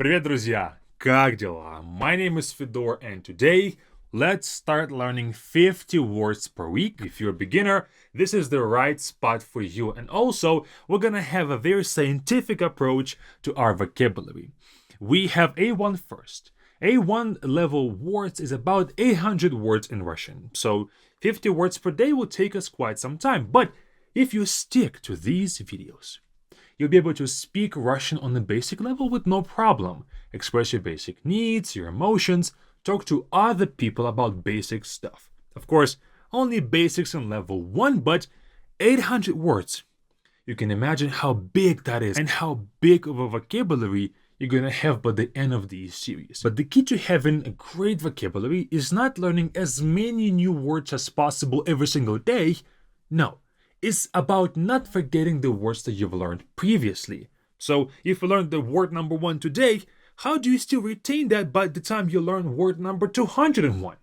Привет, друзья! Как дела? My name is Fedor, and today let's start learning 50 words per week. If you're a beginner, this is the right spot for you. And also, we're gonna have a very scientific approach to our vocabulary. We have A1 first. A1 level words is about 800 words in Russian. So 50 words per day will take us quite some time. But if you stick to these videos, you'll be able to speak Russian on the basic level with no problem, express your basic needs, your emotions, talk to other people about basic stuff. Of course, only basics on level 1, but 800 words. You can imagine how big that is and how big of a vocabulary you're gonna have by the end of these series. But the key to having a great vocabulary is not learning as many new words as possible every single day. No, it's about not forgetting the words that you've learned previously. So if you learned the word number 1 today, how do you still retain that by the time you learn word number 201?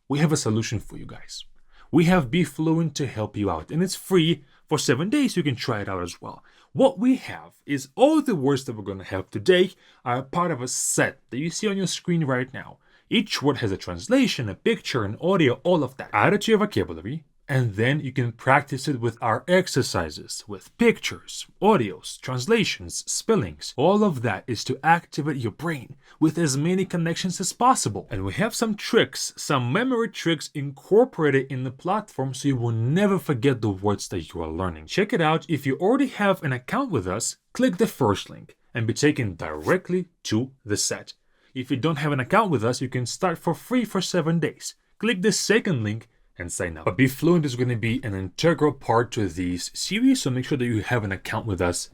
We have a solution for you guys. We have Be Fluent to help you out, and it's free for 7 days. You can try it out as well. What we have is all the words that we're going to have today are part of a set that you see on your screen right now. Each word has a translation, a picture, an audio, all of that. Add it to your vocabulary, and then you can practice it with our exercises, with pictures, audios, translations, spellings. All of that is to activate your brain with as many connections as possible. And we have some tricks, some memory tricks incorporated in the platform so you will never forget the words that you are learning. Check it out. If you already have an account with us, click the first link and be taken directly to the set. If you don't have an account with us, you can start for free for 7 days. Click the second link and sign up. But Be Fluent is going to be an integral part to these series, so make sure that you have an account with us.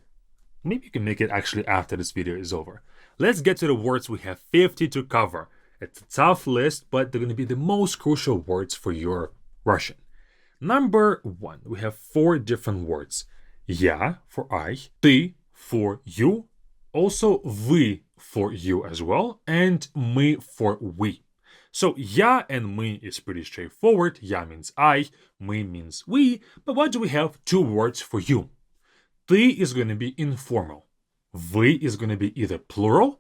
Maybe you can make it actually after this video is over. Let's get to the words. We have 50 to cover. It's a tough list, but they're going to be the most crucial words for your Russian. Number 1, we have 4 different words. Я for I, ты for you, also вы for you as well, and мы for we. So я and мы is pretty straightforward. Я means I, мы means we, but what do we have? 2 words for you. Ты is going to be informal. Вы is going to be either plural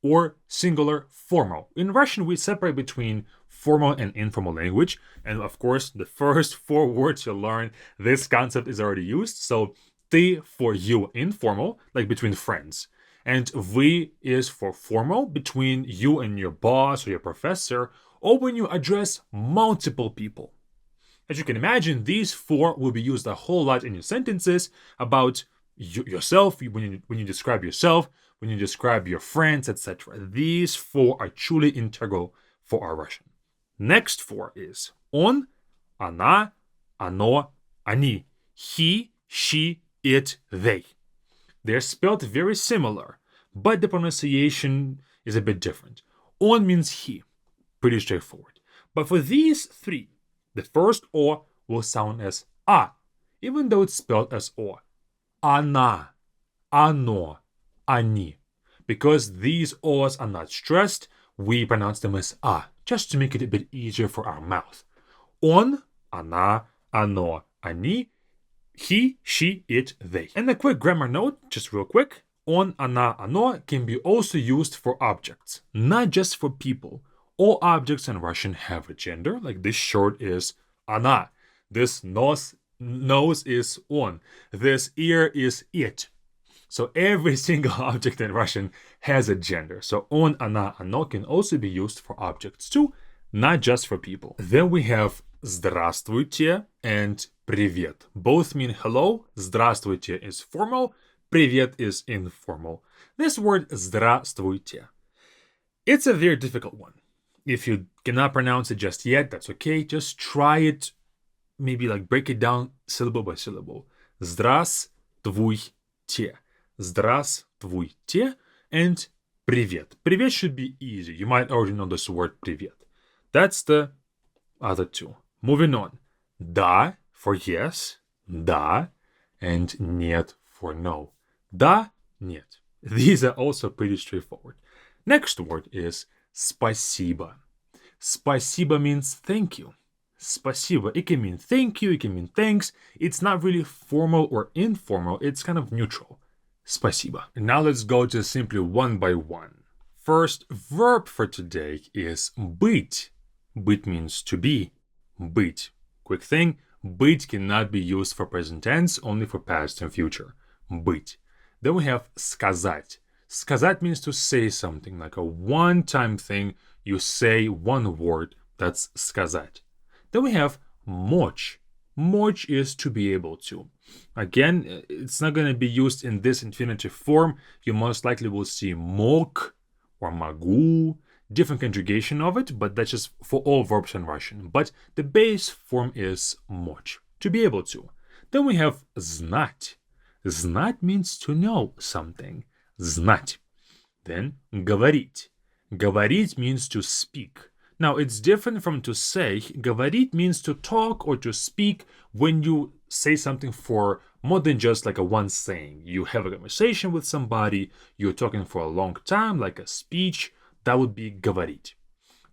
or singular formal. In Russian, we separate between formal and informal language. And of course, the first 4 words you learn, this concept is already used. So ты for you, informal, like between friends. And вы is for formal, between you and your boss or your professor, or when you address multiple people. As you can imagine, these 4 will be used a whole lot in your sentences about yourself, when you describe yourself, when you describe your friends, etc. These 4 are truly integral for our Russian. Next 4 is он, она, оно, они. He, she, it, they. They're spelled very similar, but the pronunciation is a bit different. On means he, pretty straightforward. But for these 3, the first O will sound as A, even though it's spelled as O. Она, оно, они. Because these O's are not stressed, we pronounce them as A, just to make it a bit easier for our mouth. Он, она, оно, они. He, she, it, they. And a quick grammar note, just real quick. Он, она, оно can be also used for objects, not just for people. All objects in Russian have a gender, like this shirt is она. This nose is on. This ear is it. So every single object in Russian has a gender. So он, она, оно can also be used for objects too, not just for people. Then we have здравствуйте and привет. Both mean hello. Здравствуйте is formal. Привет is informal. This word здравствуйте, it's a very difficult one. If you cannot pronounce it just yet, that's okay. Just try it. Maybe like break it down syllable by syllable. Здравствуйте. Здравствуйте and привет. Привет should be easy. You might already know this word привет. That's the other 2. Moving on. Да for yes, да, and нет for no. Да, нет. These are also pretty straightforward. Next word is спасибо. Спасибо means thank you. Спасибо. It can mean thank you, it can mean thanks. It's not really formal or informal, it's kind of neutral. Спасибо. Now let's go to simply one by one. First verb for today is быть. Быть means to be. Быть. Quick thing, быть cannot be used for present tense, only for past and future. Быть. Then we have сказать. Сказать means to say something, like a one-time thing. You say one word, that's сказать. Then we have мочь. Мочь is to be able to. Again, it's not going to be used in this infinitive form. You most likely will see мог or могу, different conjugation of it, but that's just for all verbs in Russian. But the base form is мочь, to be able to. Then we have знать. Знать means to know something. Знать. Then говорить. Говорить means to speak. Now, it's different from to say. Говорить means to talk or to speak when you say something for more than just like a one saying. You have a conversation with somebody, you're talking for a long time, like a speech. That would be говорить.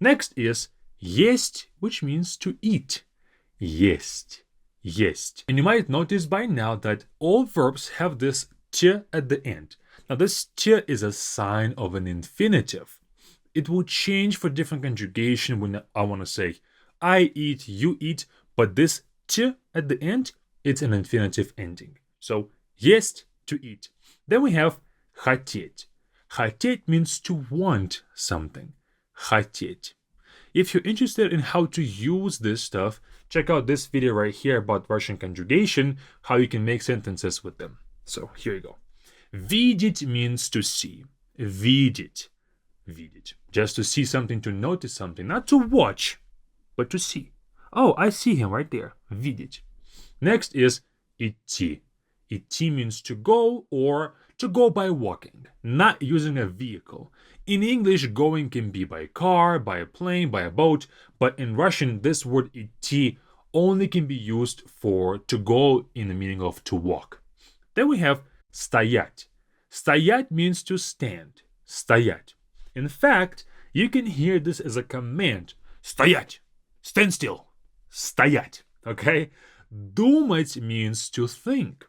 Next is есть, which means to eat. Есть. Есть. And you might notice by now that all verbs have this t at the end. Now, this t is a sign of an infinitive. It will change for different conjugation when I want to say I eat, you eat, but this t at the end, it's an infinitive ending. So, есть, to eat. Then we have хотеть. Хотеть means to want something. Хотеть. If you're interested in how to use this stuff, check out this video right here about Russian conjugation, how you can make sentences with them. So, here you go. Видеть means to see. Видеть. Видеть. Just to see something, to notice something, not to watch, but to see. Oh, I see him right there. Видеть. Next is идти. Идти means to go or to go by walking, not using a vehicle. In English, going can be by car, by a plane, by a boat, but in Russian, this word идти only can be used for to go in the meaning of to walk. Then we have стоять. Стоять means to stand. Стоять. In fact, you can hear this as a command. Стоять! Stand still! Стоять! Okay? Думать means to think.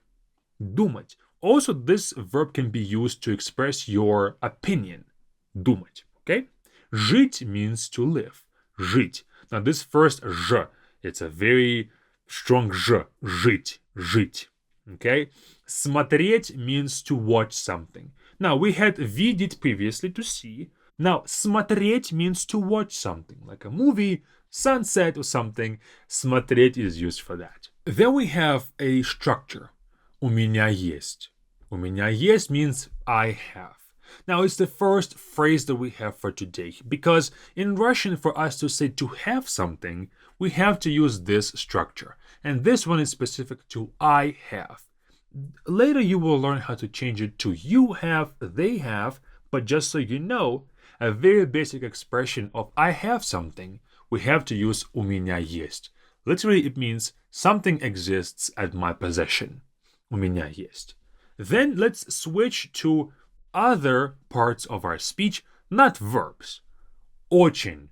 Думать. Also, this verb can be used to express your opinion. Думать. Okay? Жить means to live. Жить. Now, this first ж, it's a very strong ж. Жить. Жить. Okay? Смотреть means to watch something. Now, we had видеть previously, to see. Now, смотреть means to watch something, like a movie, sunset or something. Смотреть is used for that. Then we have a structure. У меня есть. У меня есть means I have. Now, it's the first phrase that we have for today, because in Russian, for us to say to have something, we have to use this structure. And this one is specific to I have. Later, you will learn how to change it to you have, they have, but just so you know, a very basic expression of I have something, we have to use у меня есть. Literally, it means something exists at my possession. У меня есть. Then let's switch to other parts of our speech, not verbs. Очень.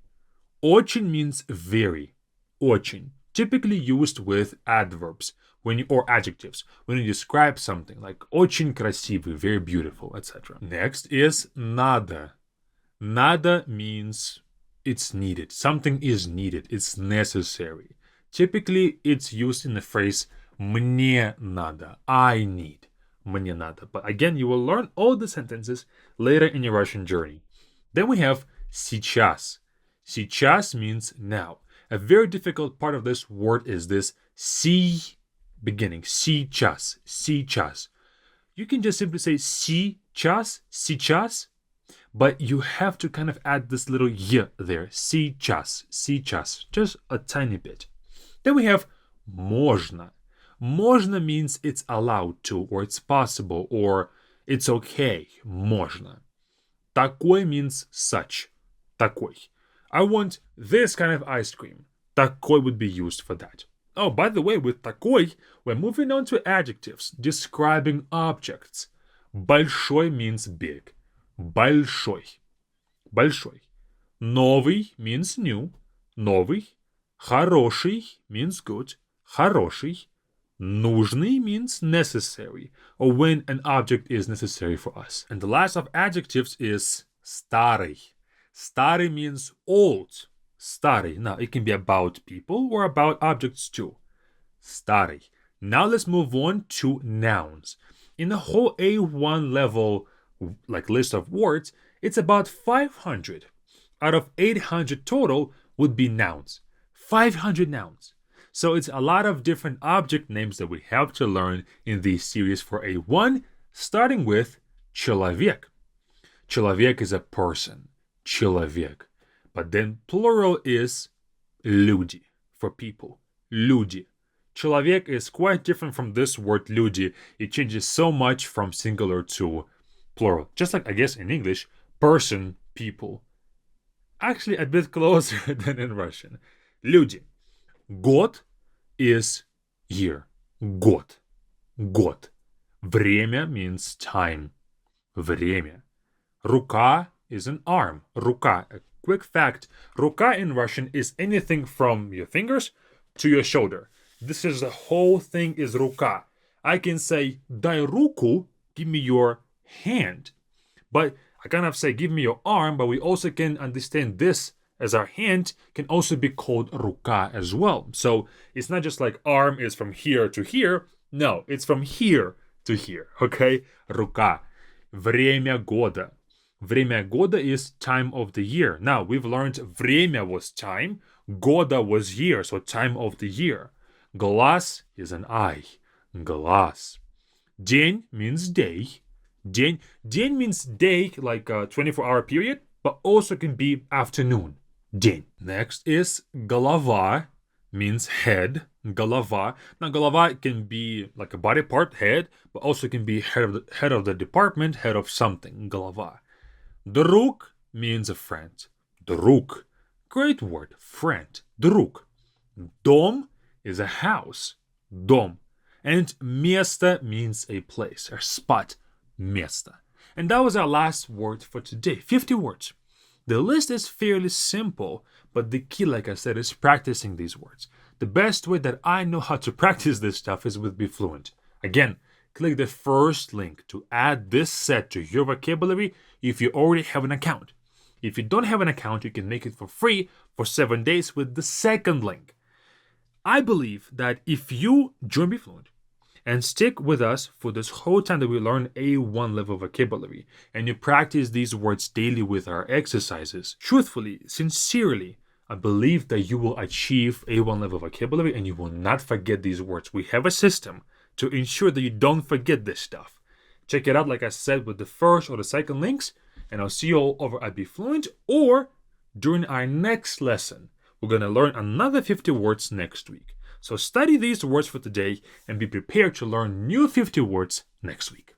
Очень means very. Очень. Typically used with adverbs or adjectives when you describe something like очень красивый, very beautiful, etc. Next is надо. Надо means it's needed. Something is needed. It's necessary. Typically, it's used in the phrase мне надо. I need. Мне надо. But again, you will learn all the sentences later in your Russian journey. Then we have сейчас. Сейчас means now. A very difficult part of this word is this si beginning. Сейчас. Сейчас. You can just simply say сейчас, сейчас, but you have to kind of add this little y there. Сейчас, сейчас. Just a tiny bit. Then we have можно. Можно means it's allowed to, or it's possible, or it's okay. Можно. Такой means such. Такой. I want this kind of ice cream. Такой would be used for that. Oh, by the way, with такой, we're moving on to adjectives describing objects. Большой means big. Большой. Большой. Новый means new. Новый. Хороший means good. Хороший. Нужный means necessary, or when an object is necessary for us. And the last of adjectives is старый. Старый means old. Старый. Now, it can be about people or about objects too. Старый. Now let's move on to nouns. In the whole A1 level list of words, it's about 500. Out of 800 total would be nouns. 500 nouns. So it's a lot of different object names that we have to learn in this series for A1, starting with человек. Человек is a person. Человек. But then plural is люди, for people. Люди. Человек is quite different from this word люди. It changes so much from singular to plural. Just like, I guess, in English, person, people. Actually, a bit closer than in Russian. Люди. Год is year. Год. Год. Время means time. Время. Рука is an arm. Рука. A quick fact. Рука in Russian is anything from your fingers to your shoulder. This is the whole thing is рука. I can say, дай руку, give me your hand. But I kind of say, give me your arm, but we also can understand this as our hand can also be called рука as well. So it's not just like arm is from here to here. No, it's from here to here, okay? Рука. Время года. Время года is time of the year. Now, we've learned время was time, года was year, so time of the year. Глаз is an eye. Глаз. День means day. День means day, like a 24-hour period, but also can be afternoon. День. Next is голова, means head. Голова. Now, голова can be like a body part, head, but also can be head of the department, head of something. Голова. Друг means a friend. Друг. Great word, friend. Друг. Дом is a house. Дом. And место means a place, a spot. Место. And that was our last word for today. 50 words. The list is fairly simple, but the key, like I said, is practicing these words. The best way that I know how to practice this stuff is with BeFluent. Again, click the first link to add this set to your vocabulary if you already have an account. If you don't have an account, you can make it for free for 7 days with the second link. I believe that if you join BeFluent and stick with us for this whole time that we learn A1 level vocabulary, and you practice these words daily with our exercises, truthfully, sincerely, I believe that you will achieve A1 level vocabulary and you will not forget these words. We have a system to ensure that you don't forget this stuff. Check it out, like I said, with the first or the second links, and I'll see you all over at BeFluent or during our next lesson. We're going to learn another 50 words next week. So study these words for today and be prepared to learn new 50 words next week.